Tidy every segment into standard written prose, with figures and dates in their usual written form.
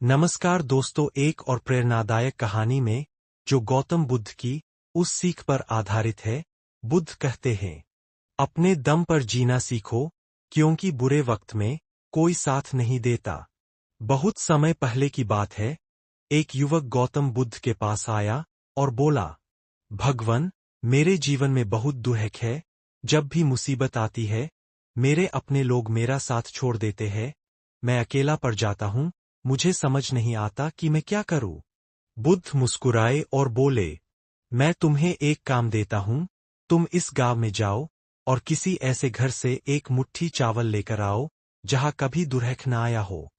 नमस्कार दोस्तों, एक और प्रेरणादायक कहानी में जो गौतम बुद्ध की उस सीख पर आधारित है। बुद्ध कहते हैं, अपने दम पर जीना सीखो, क्योंकि बुरे वक्त में कोई साथ नहीं देता। बहुत समय पहले की बात है, एक युवक गौतम बुद्ध के पास आया और बोला, भगवान, मेरे जीवन में बहुत दुख है। जब भी मुसीबत आती है, मेरे अपने लोग मेरा साथ छोड़ देते हैं। मैं अकेला पड़ जाता हूँ। मुझे समझ नहीं आता कि मैं क्या करूं। बुद्ध मुस्कुराए और बोले, मैं तुम्हें एक काम देता हूं। तुम इस गांव में जाओ और किसी ऐसे घर से एक मुट्ठी चावल लेकर आओ जहां कभी दुर्भिक्ष न आया हो।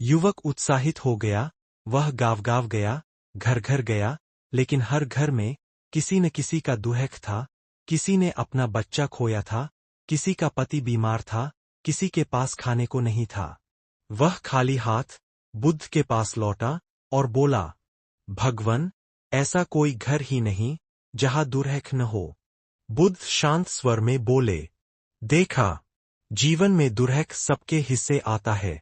युवक उत्साहित हो गया। वह गांव-गांव गया, घर-घर गया, लेकिन हर घर में किसी न किसी का दुर्भिक्ष था। किसी ने अपना बच्चा खोया था, किसी का पति बीमार था, किसी के पास खाने को नहीं था। वह खाली हाथ बुद्ध के पास लौटा और बोला, भगवान, ऐसा कोई घर ही नहीं जहां दुर्भिक्ष न हो। बुद्ध शांत स्वर में बोले, देखा, जीवन में दुर्भिक्ष सबके हिस्से आता है,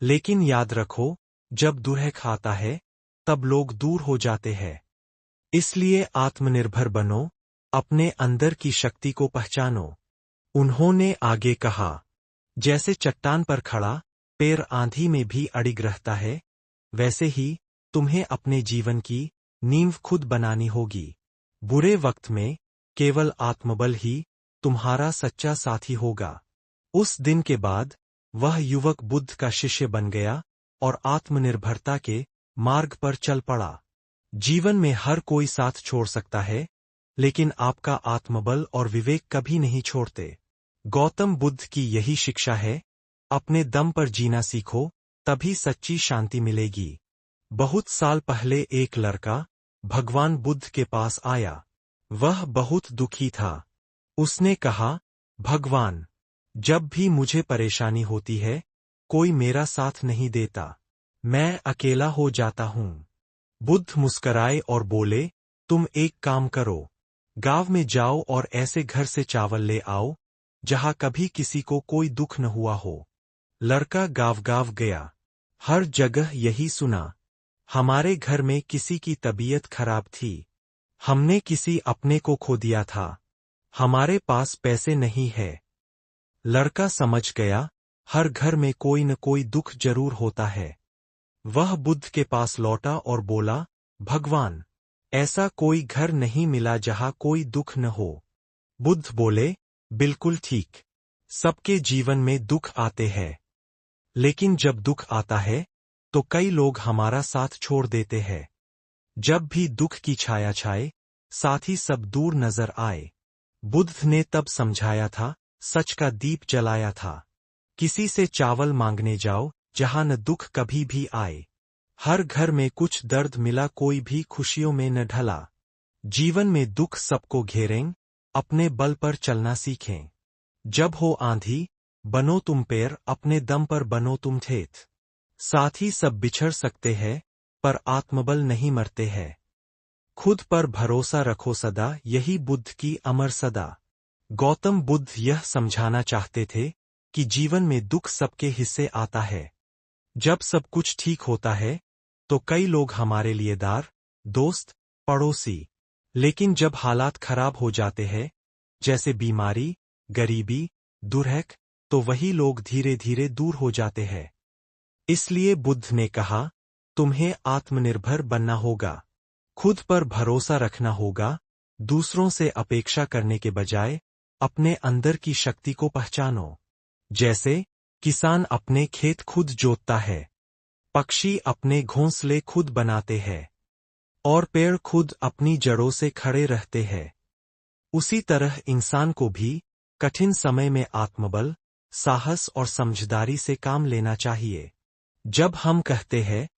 लेकिन याद रखो, जब दुर्भिक्ष आता है तब लोग दूर हो जाते हैं। इसलिए आत्मनिर्भर बनो, अपने अंदर की शक्ति को पहचानो। उन्होंने आगे कहा, जैसे चट्टान पर खड़ा पेड़ आंधी में भी अडिग रहता है, वैसे ही तुम्हें अपने जीवन की नींव खुद बनानी होगी। बुरे वक्त में केवल आत्मबल ही तुम्हारा सच्चा साथी होगा। उस दिन के बाद वह युवक बुद्ध का शिष्य बन गया और आत्मनिर्भरता के मार्ग पर चल पड़ा। जीवन में हर कोई साथ छोड़ सकता है, लेकिन आपका आत्मबल और विवेक कभी नहीं छोड़ते। गौतम बुद्ध की यही शिक्षा है, अपने दम पर जीना सीखो, तभी सच्ची शांति मिलेगी। बहुत साल पहले एक लड़का भगवान बुद्ध के पास आया। वह बहुत दुखी था। उसने कहा, भगवान, जब भी मुझे परेशानी होती है, कोई मेरा साथ नहीं देता। मैं अकेला हो जाता हूँ। बुद्ध मुस्कराए और बोले, तुम एक काम करो, गांव में जाओ और ऐसे घर से चावल ले आओ जहां कभी किसी को कोई दुख न हुआ हो। लड़का गांव-गांव गया। हर जगह यही सुना, हमारे घर में किसी की तबीयत खराब थी। हमने किसी अपने को खो दिया था। हमारे पास पैसे नहीं है। लड़का समझ गया, हर घर में कोई न कोई दुख जरूर होता है। वह बुद्ध के पास लौटा और बोला, भगवान, ऐसा कोई घर नहीं मिला जहां कोई दुख न हो। बुद्ध बोले, बिल्कुल ठीक। सबके जीवन में दुख आते हैं, लेकिन जब दुख आता है तो कई लोग हमारा साथ छोड़ देते हैं। जब भी दुख की छाया छाए, साथी सब दूर नजर आए। बुद्ध ने तब समझाया था, सच का दीप जलाया था। किसी से चावल मांगने जाओ जहां न दुख कभी भी आए। हर घर में कुछ दर्द मिला, कोई भी खुशियों में न ढला। जीवन में दुख सबको घेरें, अपने बल पर चलना सीखें। जब हो आंधी, बनो तुम पेड़, अपने दम पर बनो तुम खेत। साथी सब बिछड़ सकते हैं, पर आत्मबल नहीं मरते हैं। खुद पर भरोसा रखो सदा, यही बुद्ध की अमर सदा। गौतम बुद्ध यह समझाना चाहते थे कि जीवन में दुख सबके हिस्से आता है। जब सब कुछ ठीक होता है तो कई लोग हमारे लिए दोस्त, पड़ोसी। लेकिन जब हालात खराब हो जाते हैं, जैसे बीमारी, गरीबी, दुर्भिक्ष, तो वही लोग धीरे धीरे दूर हो जाते हैं। इसलिए बुद्ध ने कहा, तुम्हें आत्मनिर्भर बनना होगा, खुद पर भरोसा रखना होगा। दूसरों से अपेक्षा करने के बजाय अपने अंदर की शक्ति को पहचानो। जैसे किसान अपने खेत खुद जोतता है, पक्षी अपने घोंसले खुद बनाते हैं, और पेड़ खुद अपनी जड़ों से खड़े रहते हैं। उसी तरह इंसान को भी कठिन समय में आत्मबल, साहस और समझदारी से काम लेना चाहिए। जब हम कहते हैं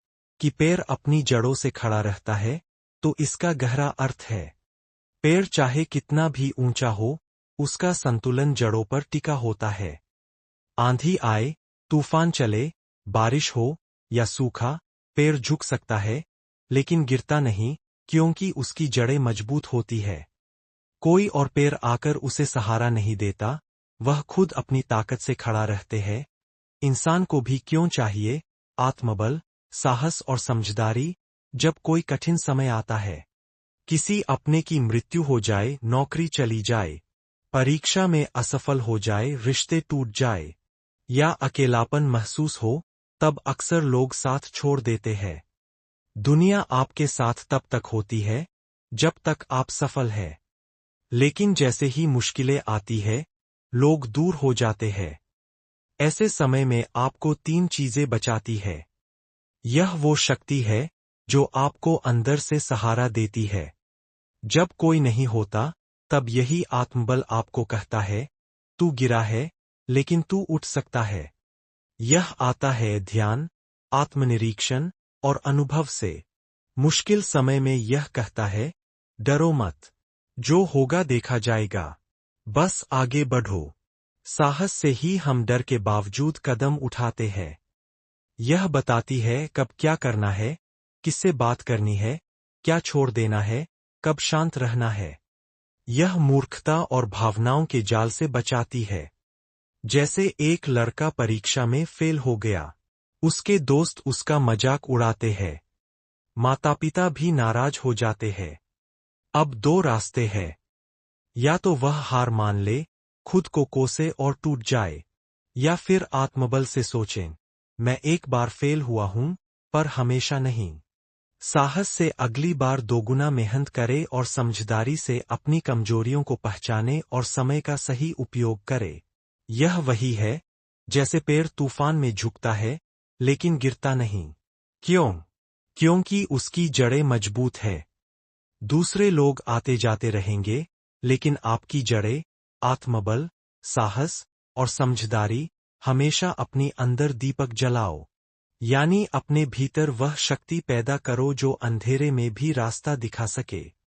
कि पेड़ अपनी जड़ों से खड़ा रहता है, तो इसका गहरा अर्थ है, पेड़ चाहे कितना भी ऊंचा हो, उसका संतुलन जड़ों पर टिका होता है। आंधी आए, तूफान चले, बारिश हो या सूखा, पेड़ झुक सकता है, लेकिन गिरता नहीं, क्योंकि उसकी जड़ें मजबूत होती है। कोई और पेड़ आकर उसे सहारा नहीं देता, वह खुद अपनी ताकत से खड़ा रहते हैं। इंसान को भी क्यों चाहिए आत्मबल, साहस और समझदारी। जब कोई कठिन समय आता है, किसी अपने की मृत्यु हो जाए, नौकरी चली जाए, परीक्षा में असफल हो जाए, रिश्ते टूट जाए या अकेलापन महसूस हो, तब अक्सर लोग साथ छोड़ देते हैं। दुनिया आपके साथ तब तक होती है जब तक आप सफल है, लेकिन जैसे ही मुश्किलें आती है, लोग दूर हो जाते हैं। ऐसे समय में आपको 3 चीजें बचाती है। यह वो शक्ति है जो आपको अंदर से सहारा देती है। जब कोई नहीं होता, तब यही आत्मबल आपको कहता है, तू गिरा है, लेकिन तू उठ सकता है। यह आता है ध्यान, आत्मनिरीक्षण और अनुभव से। मुश्किल समय में यह कहता है, डरो मत, जो होगा देखा जाएगा, बस आगे बढ़ो। साहस से ही हम डर के बावजूद कदम उठाते हैं। यह बताती है कब क्या करना है, किससे बात करनी है, क्या छोड़ देना है, कब शांत रहना है। यह मूर्खता और भावनाओं के जाल से बचाती है। जैसे एक लड़का परीक्षा में फेल हो गया, उसके दोस्त उसका मजाक उड़ाते हैं, माता पिता भी नाराज हो जाते हैं। अब 2 रास्ते हैं, या तो वह हार मान ले, खुद को कोसे और टूट जाए, या फिर आत्मबल से सोचें, मैं एक बार फेल हुआ हूं, पर हमेशा नहीं। साहस से अगली बार दोगुना मेहनत करे और समझदारी से अपनी कमजोरियों को पहचाने और समय का सही उपयोग करे। यह वही है, जैसे पेड़ तूफान में झुकता है, लेकिन गिरता नहीं। क्यों? क्योंकि उसकी जड़ें मजबूत है। दूसरे लोग आते जाते रहेंगे, लेकिन आपकी जड़ें, आत्मबल, साहस और समझदारी, हमेशा अपने अंदर दीपक जलाओ। यानी अपने भीतर वह शक्ति पैदा करो जो अंधेरे में भी रास्ता दिखा सके।